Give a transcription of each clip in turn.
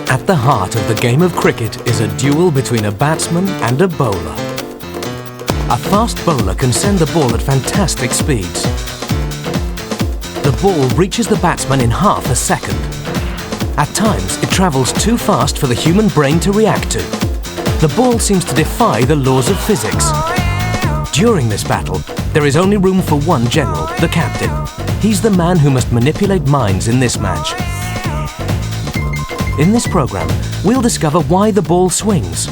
At the heart of the game of cricket is a duel between a batsman and a bowler. A fast bowler can send the ball at fantastic speeds. The ball reaches the batsman in half a second. At times, it travels too fast for the human brain to react to. The ball seems to defy the laws of physics. During this battle, there is only room for one general, the captain. He's the man who must manipulate minds in this match. In this program, we'll discover why the ball swings,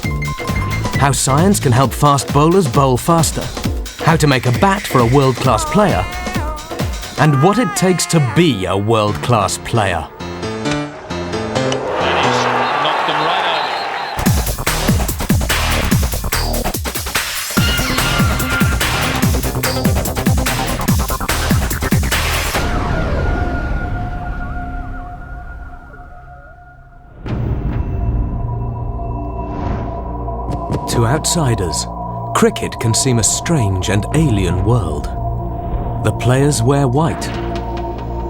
how science can help fast bowlers bowl faster, how to make a bat for a world-class player, and what it takes to be a world-class player. To outsiders, cricket can seem a strange and alien world. The players wear white.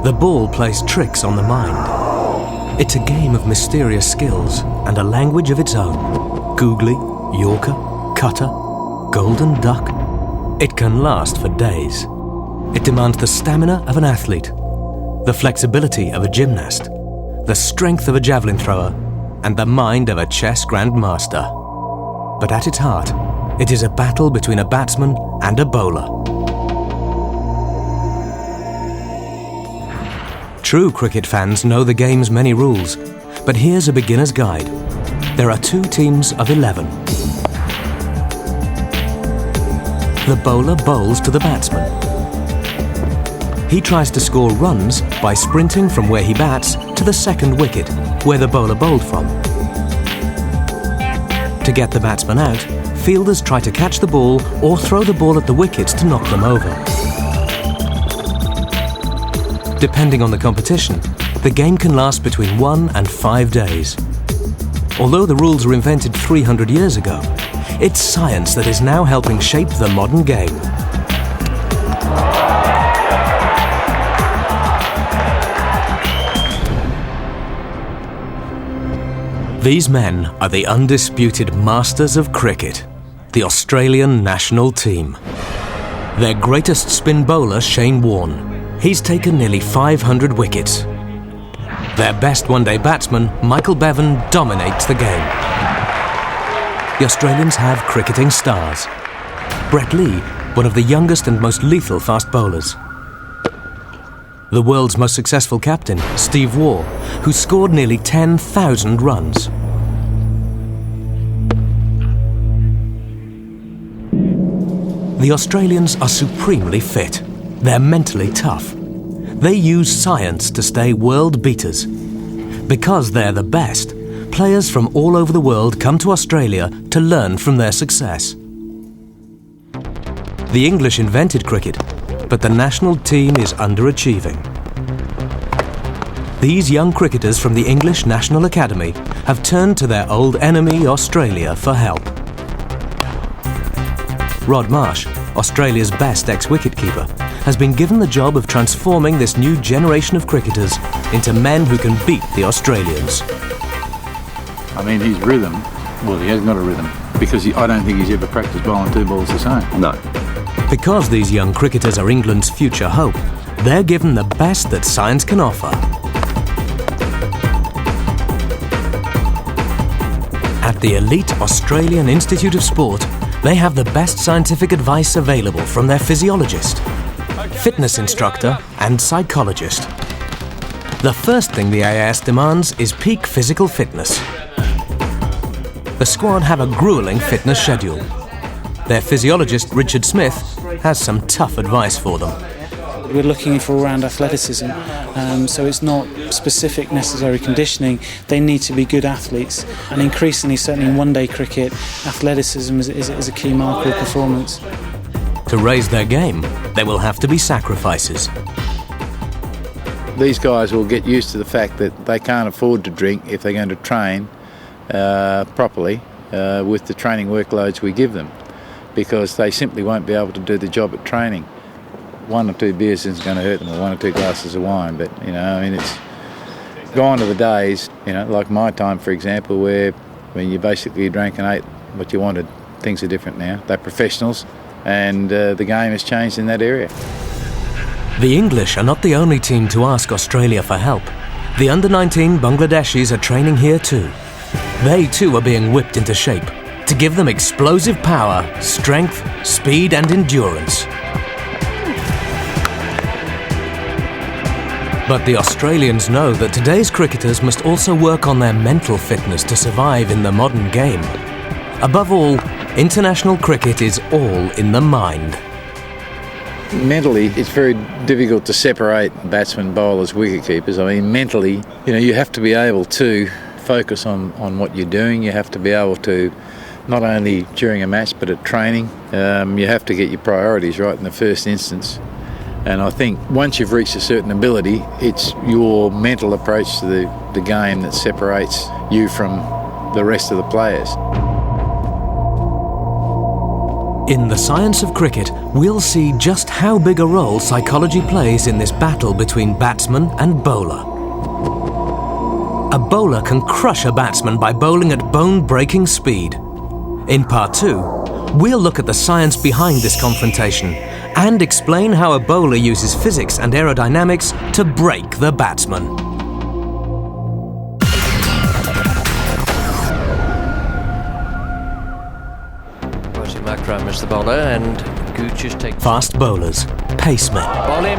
The ball plays tricks on the mind. It's a game of mysterious skills and a language of its own. Googly, Yorker, Cutter, Golden Duck. It can last for days. It demands the stamina of an athlete, the flexibility of a gymnast, the strength of a javelin thrower, and the mind of a chess grandmaster. But at its heart, it is a battle between a batsman and a bowler. True cricket fans know the game's many rules, but here's a beginner's guide. There are 2 teams of 11. The bowler bowls to the batsman. He tries to score runs by sprinting from where he bats to the second wicket, where the bowler bowled from. To get the batsman out, fielders try to catch the ball or throw the ball at the wickets to knock them over. Depending on the competition, the game can last between 1 and 5 days. Although the rules were invented 300 years ago, it's science that is now helping shape the modern game. These men are the undisputed masters of cricket, the Australian national team. Their greatest spin bowler, Shane Warne. He's taken nearly 500 wickets. Their best one-day batsman, Michael Bevan, dominates the game. The Australians have cricketing stars. Brett Lee, one of the youngest and most lethal fast bowlers. The world's most successful captain, Steve Waugh, who scored nearly 10,000 runs. The Australians are supremely fit. They're mentally tough. They use science to stay world beaters. Because they're the best, players from all over the world come to Australia to learn from their success. The English invented cricket, but the national team is underachieving. These young cricketers from the English National Academy have turned to their old enemy, Australia, for help. Rod Marsh, Australia's best ex-wicketkeeper, has been given the job of transforming this new generation of cricketers into men who can beat the Australians. I mean, his rhythm, well, he hasn't got a rhythm, because I don't think he's ever practiced bowling 2 balls the same. No. Because these young cricketers are England's future hope, they're given the best that science can offer. At the elite Australian Institute of Sport, they have the best scientific advice available from their physiologist, fitness instructor and psychologist. The first thing the AIS demands is peak physical fitness. The squad have a grueling fitness schedule. Their physiologist, Richard Smith, has some tough advice for them. We're looking for all-round athleticism, so it's not specific necessary conditioning. They need to be good athletes, and increasingly, certainly in one-day cricket, athleticism is a key marker of performance. To raise their game, there will have to be sacrifices. These guys will get used to the fact that they can't afford to drink if they're going to train properly with the training workloads we give them, because they simply won't be able to do the job at training. 1 or 2 beers isn't going to hurt them, or 1 or 2 glasses of wine, but I mean, Gone are the days, like my time, for example, where you basically drank and ate what you wanted. Things are different now. They're professionals, and the game has changed in that area. The English are not the only team to ask Australia for help. The under-19 Bangladeshis are training here too. They too are being whipped into shape to give them explosive power, strength, speed and endurance. But the Australians know that today's cricketers must also work on their mental fitness to survive in the modern game. Above all, international cricket is all in the mind. Mentally, it's very difficult to separate batsmen, bowlers, wicketkeepers. I mean, mentally, you have to be able to focus on what you're doing. You have to be able to, not only during a match, but at training, you have to get your priorities right in the first instance. And I think once you've reached a certain ability, it's your mental approach to the game that separates you from the rest of the players. In The Science of Cricket, we'll see just how big a role psychology plays in this battle between batsman and bowler. A bowler can crush a batsman by bowling at bone-breaking speed. In Part 2, we'll look at the science behind this confrontation and explain how a bowler uses physics and aerodynamics to break the batsman. Akram is the bowler and Gooch is taking... Fast bowlers, pacemen.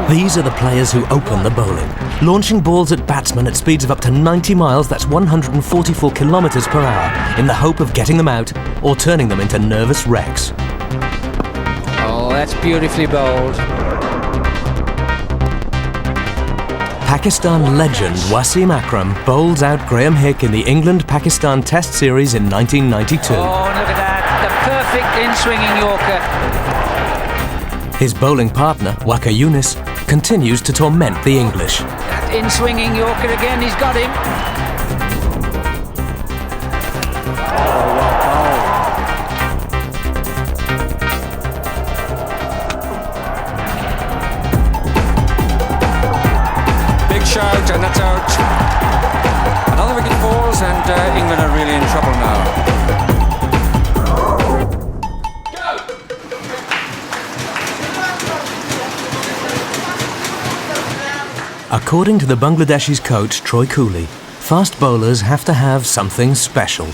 These are the players who open the bowling, launching balls at batsmen at speeds of up to 90 miles, that's 144 kilometres per hour, in the hope of getting them out or turning them into nervous wrecks. Oh, that's beautifully bowled. Pakistan legend Wasim Akram bowls out Graham Hick in the England-Pakistan Test Series in 1992. Oh, look at that. Perfect in-swinging Yorker. His bowling partner, Waka Yunis, continues to torment the English. That in-swinging Yorker again, he's got him. Big shout, and that's out. Another wicket falls, and England are really in trouble now. According to the Bangladeshis coach Troy Cooley, fast bowlers have to have something special.